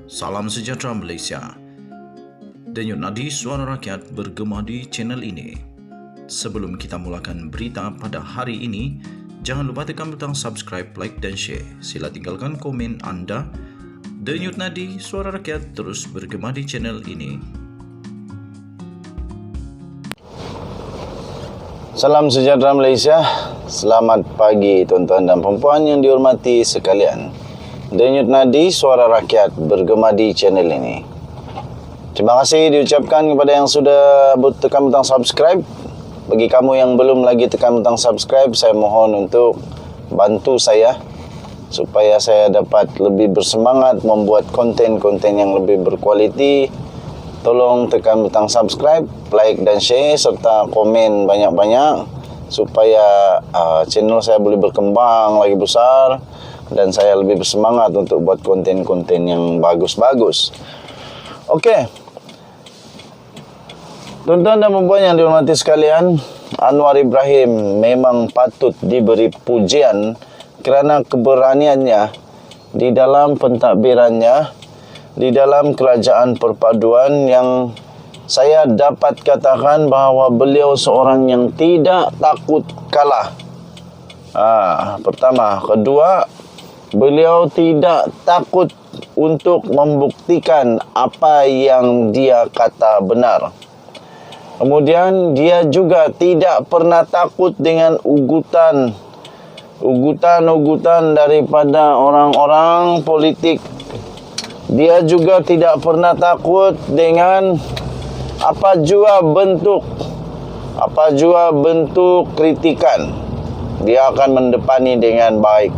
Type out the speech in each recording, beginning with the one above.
Salam sejahtera Malaysia. Denyut nadi suara rakyat bergema di channel ini. Sebelum kita mulakan berita pada hari ini, jangan lupa tekan butang subscribe, like dan share. Sila tinggalkan komen anda. Denyut nadi suara rakyat terus bergema di channel ini. Salam sejahtera Malaysia. Selamat pagi tuan-tuan dan puan-puan yang dihormati sekalian. Denyut nadi suara rakyat bergema di channel ini. Terima kasih diucapkan kepada yang sudah tekan butang subscribe. Bagi kamu yang belum lagi tekan butang subscribe, saya mohon untuk bantu saya supaya saya dapat lebih bersemangat membuat konten-konten yang lebih berkualiti. Tolong tekan butang subscribe, like dan share serta komen banyak-banyak supaya channel saya boleh berkembang lagi besar dan saya lebih bersemangat untuk buat konten-konten yang bagus-bagus. Okey. Tuan-tuan dan puan yang dihormati sekalian, Anwar Ibrahim memang patut diberi pujian kerana keberaniannya di dalam pentadbirannya di dalam kerajaan perpaduan yang saya dapat katakan bahawa beliau seorang yang tidak takut kalah. Pertama. Kedua, beliau tidak takut untuk membuktikan apa yang dia kata benar. Kemudian dia juga tidak pernah takut dengan ugutan daripada orang-orang politik. Dia juga tidak pernah takut dengan apa jua bentuk kritikan. Dia akan mendepani dengan baik.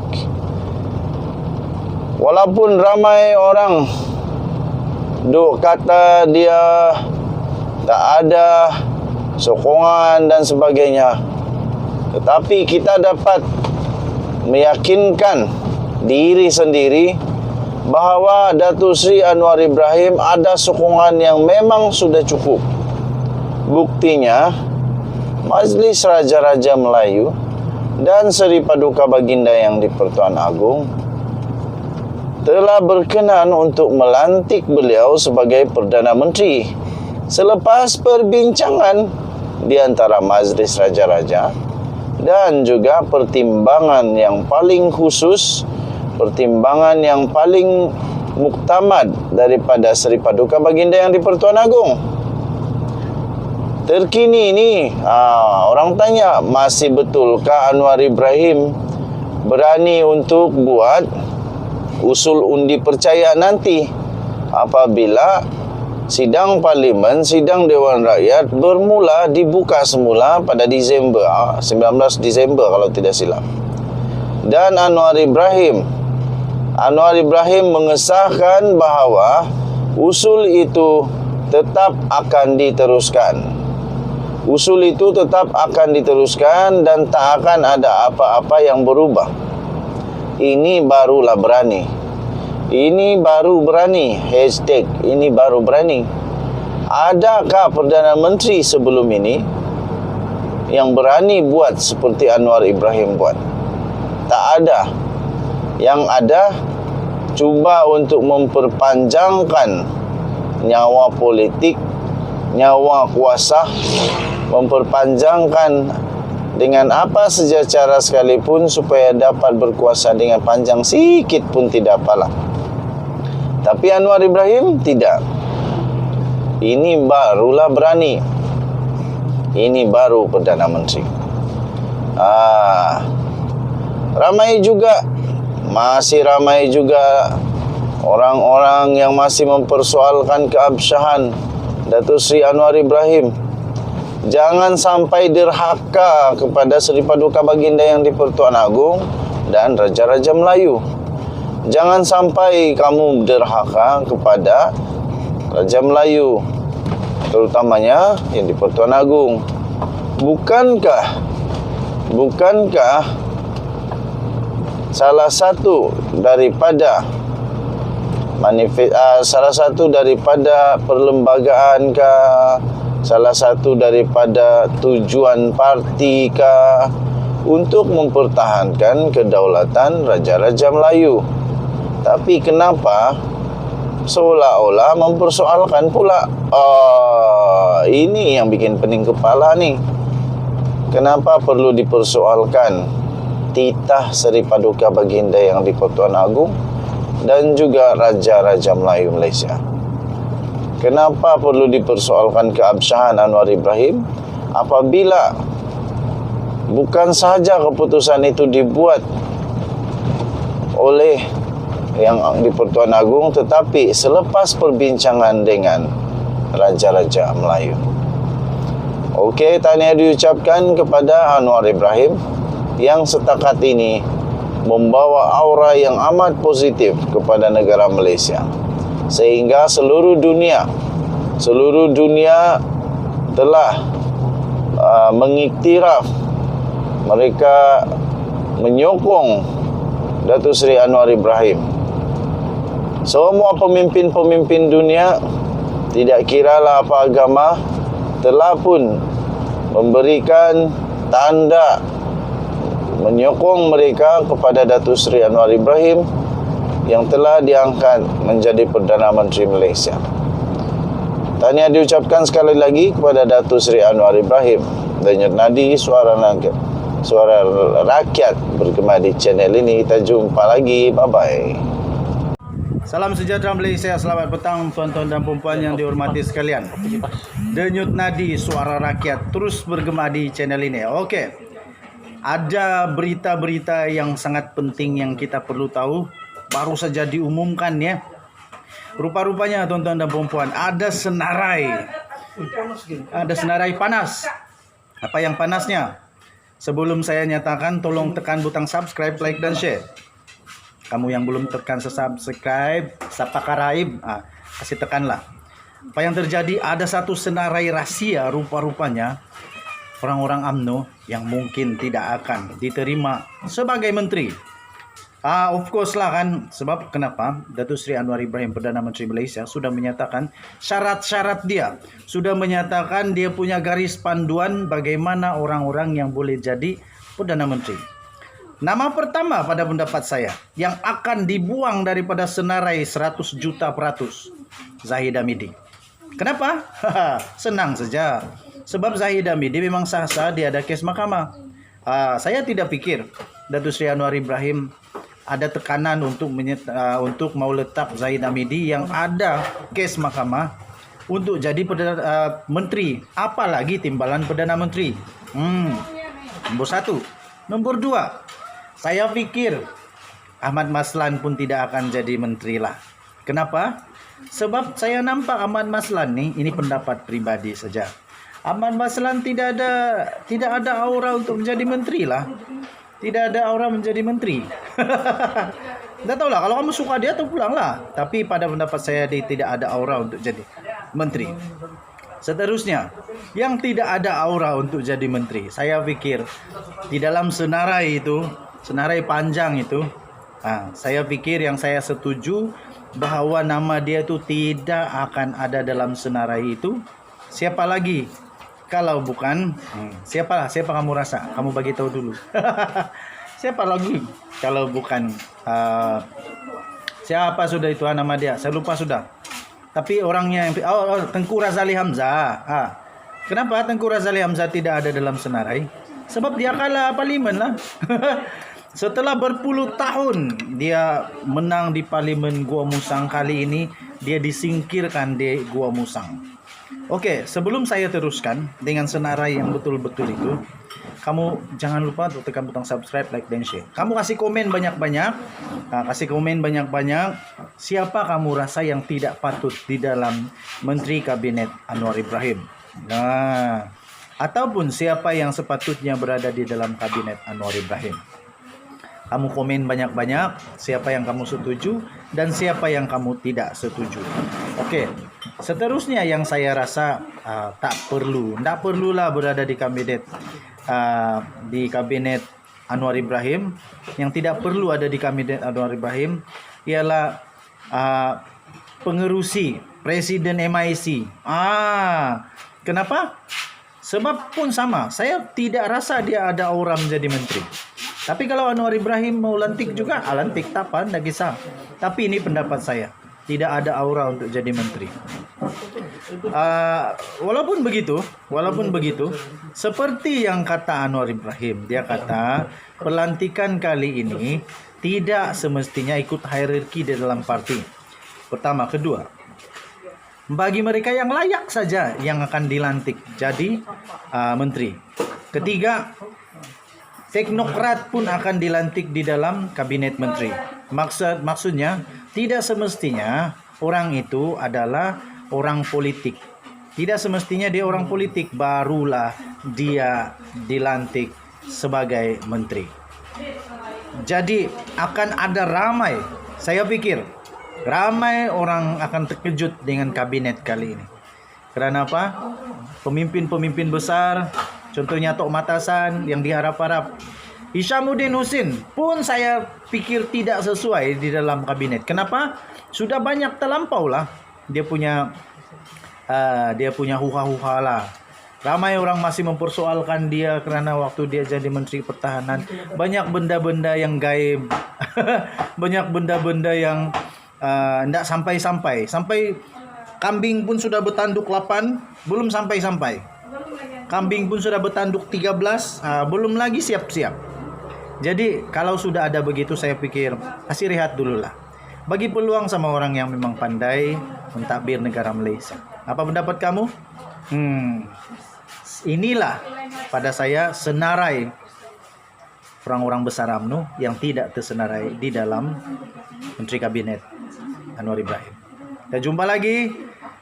Walaupun ramai orang duk kata dia tak ada sokongan dan sebagainya, tetapi kita dapat meyakinkan diri sendiri bahawa Datuk Seri Anwar Ibrahim ada sokongan yang memang sudah cukup. Buktinya, Majlis Raja-Raja Melayu dan Seri Paduka Baginda yang di-Pertuan Agong telah berkenan untuk melantik beliau sebagai Perdana Menteri selepas perbincangan di antara Majlis Raja-Raja dan juga pertimbangan yang paling khusus, pertimbangan yang paling muktamad daripada Seri Paduka Baginda yang di-Pertuan Agong. Terkini ini, orang tanya, masih betulkah Anwar Ibrahim berani untuk buat usul undi percaya nanti apabila sidang parlimen, sidang Dewan Rakyat dibuka semula pada Disember, 19 Disember kalau tidak silap. Dan Anwar Ibrahim mengesahkan bahawa usul itu tetap akan diteruskan. Usul itu tetap akan diteruskan dan tak akan ada apa-apa yang berubah. Ini barulah berani. Ini baru berani. Hashtag ini baru berani. Adakah Perdana Menteri sebelum ini yang berani buat seperti Anwar Ibrahim buat? Tak ada. Yang ada cuba untuk memperpanjangkan nyawa politik, nyawa kuasa, memperpanjangkan dengan apa saja cara sekalipun supaya dapat berkuasa dengan panjang sikit pun tidak apalah. Tapi Anwar Ibrahim tidak. Ini barulah berani. Ini baru Perdana Menteri. Masih ramai juga orang-orang yang masih mempersoalkan keabsahan Datuk Seri Anwar Ibrahim. Jangan sampai derhaka kepada Seri Paduka Baginda yang di-Pertuan Agong dan Raja-Raja Melayu. Jangan sampai kamu derhaka kepada Raja Melayu, terutamanya yang di-Pertuan Agong. Bukankah salah satu daripada perlembagaan salah satu daripada tujuan parti untuk mempertahankan kedaulatan Raja-Raja Melayu? Tapi kenapa seolah-olah mempersoalkan pula. Ini yang bikin pening kepala nih. Kenapa perlu dipersoalkan titah Seri Paduka Baginda Yang di-Pertuan Agong dan juga Raja-Raja Melayu Malaysia? Kenapa perlu dipersoalkan keabsahan Anwar Ibrahim apabila bukan sahaja keputusan itu dibuat oleh Yang di-Pertuan Agong, tetapi selepas perbincangan dengan Raja-Raja Melayu? Okey, tahniah diucapkan kepada Anwar Ibrahim yang setakat ini membawa aura yang amat positif kepada negara Malaysia, sehingga seluruh dunia telah mengiktiraf, mereka menyokong Datuk Seri Anwar Ibrahim. Semua pemimpin-pemimpin dunia, tidak kiralah apa agama, telah pun memberikan tanda menyokong mereka kepada Datuk Seri Anwar Ibrahim yang telah diangkat menjadi Perdana Menteri Malaysia. Tahniah diucapkan sekali lagi kepada Datuk Seri Anwar Ibrahim. Denyut nadi suara rakyat bergema di channel ini. Kita jumpa lagi. Bye-bye. Salam sejahtera Malaysia, selamat petang tuan-tuan dan puan-puan yang dihormati sekalian. Denyut nadi suara rakyat terus bergema di channel ini. Okey, ada berita-berita yang sangat penting yang kita perlu tahu, baru saja diumumkan ya. Rupa-rupanya tuan-tuan dan puan-puan, ada senarai panas. Apa yang panasnya? Sebelum saya nyatakan, tolong tekan butang subscribe, like dan share. Kamu yang belum tekan subscribe, sapa karaib, kasih tekanlah. Apa yang terjadi? Ada satu senarai rahsia rupa-rupanya orang-orang UMNO yang mungkin tidak akan diterima sebagai menteri. Of course lah kan. Sebab kenapa? Datuk Seri Anwar Ibrahim, Perdana Menteri Malaysia, sudah menyatakan syarat-syarat dia. Sudah menyatakan dia punya garis panduan bagaimana orang-orang yang boleh jadi Perdana Menteri. Nama pertama pada pendapat saya yang akan dibuang daripada senarai 100 juta peratus, Zahid Hamidi. Kenapa? Senang saja. Sebab Zahid Hamidi memang sah-sah, dia ada kes mahkamah. Saya tidak pikir Datuk Seri Anwar Ibrahim ada tekanan untuk mau letak Zahid Hamidi yang ada kes mahkamah untuk jadi menteri, apalagi timbalan Perdana Menteri. Nombor satu. Nombor dua, saya pikir Ahmad Maslan pun tidak akan jadi menteri lah. Kenapa? Sebab saya nampak Ahmad Maslan nih, ini pendapat pribadi saja, Ahmad Maslan tidak ada aura untuk menjadi menteri lah. Tidak ada aura menjadi menteri. Tak tahulah, kalau kamu suka dia atau pulanglah. Tapi pada pendapat saya dia tidak ada aura untuk jadi menteri. Seterusnya, yang tidak ada aura untuk jadi menteri, saya pikir di dalam senarai itu, senarai panjang itu, saya pikir yang saya setuju bahawa nama dia itu tidak akan ada dalam senarai itu. Siapa lagi? Kalau bukan, siapa kamu rasa? Kamu bagi tahu dulu. Siapa lagi? Kalau bukan, siapa sudah itu nama dia? Saya lupa sudah. Tapi orangnya yang Tengku Razali Hamzah. Kenapa Tengku Razali Hamzah tidak ada dalam senarai? Sebab dia kalah parlimen lah. Setelah berpuluh tahun dia menang di parlimen Gua Musang, kali ini dia disingkirkan di Gua Musang. Okey, sebelum saya teruskan dengan senarai yang betul-betul itu, kamu jangan lupa untuk tekan butang subscribe, like dan share. Kamu kasih komen banyak-banyak. Siapa kamu rasa yang tidak patut di dalam Menteri Kabinet Anwar Ibrahim? Ataupun siapa yang sepatutnya berada di dalam Kabinet Anwar Ibrahim? Kamu komen banyak-banyak siapa yang kamu setuju dan siapa yang kamu tidak setuju. Okey. Seterusnya yang saya rasa tak perlulah berada di kabinet Anwar Ibrahim. Yang tidak perlu ada di kabinet Anwar Ibrahim ialah pengerusi Presiden MIC. Kenapa? Sebab pun sama, saya tidak rasa dia ada aura menjadi menteri. Tapi kalau Anwar Ibrahim mau lantik juga, lantik tapan, tak kisah. Tapi ini pendapat saya. tidak ada aura untuk jadi menteri. Walaupun begitu, seperti yang kata Anwar Ibrahim, dia kata pelantikan kali ini tidak semestinya ikut hierarki di dalam parti. Pertama, kedua, bagi mereka yang layak saja yang akan dilantik jadi menteri. Ketiga, teknokrat pun akan dilantik di dalam kabinet menteri. Maksudnya tidak semestinya orang itu adalah orang politik. Tidak semestinya dia orang politik barulah dia dilantik sebagai menteri. Jadi akan ada ramai, saya pikir ramai orang akan terkejut dengan kabinet kali ini. Karena apa? Pemimpin-pemimpin besar, contohnya Tok Matasan yang diharap-harap, Hishamuddin Hussein pun saya pikir tidak sesuai di dalam kabinet. Kenapa? Sudah banyak terlampau lah. Dia punya huha-huha lah. Ramai orang masih mempersoalkan dia karena waktu dia jadi Menteri Pertahanan banyak benda-benda yang gaib, banyak benda-benda yang tidak sampai-sampai. Sampai kambing pun sudah bertanduk 8, belum sampai-sampai. Kambing pun sudah bertanduk 13, belum lagi siap-siap. Jadi kalau sudah ada begitu, saya pikir kasih rehat dulu lah. Bagi peluang sama orang yang memang pandai mentadbir negara Malaysia. Apa pendapat kamu? Inilah pada saya senarai orang-orang besar UMNO yang tidak tersenarai di dalam Menteri Kabinet Anwar Ibrahim. Dan jumpa lagi.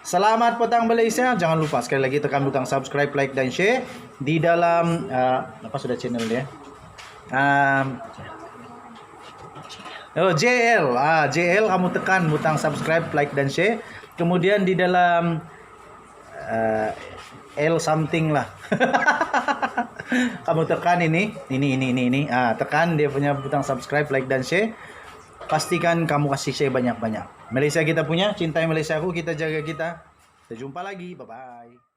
Selamat petang Malaysia. Jangan lupa sekali lagi tekan butang subscribe, like dan share di dalam apa sudah channel dia? JL kamu tekan butang subscribe, like dan share. Kemudian di dalam L something lah. Kamu tekan ini. Tekan dia punya butang subscribe, like dan share. Pastikan kamu kasih share banyak-banyak. Malaysia kita punya, cintai Malaysia aku, kita jaga kita. Kita jumpa lagi. Bye bye.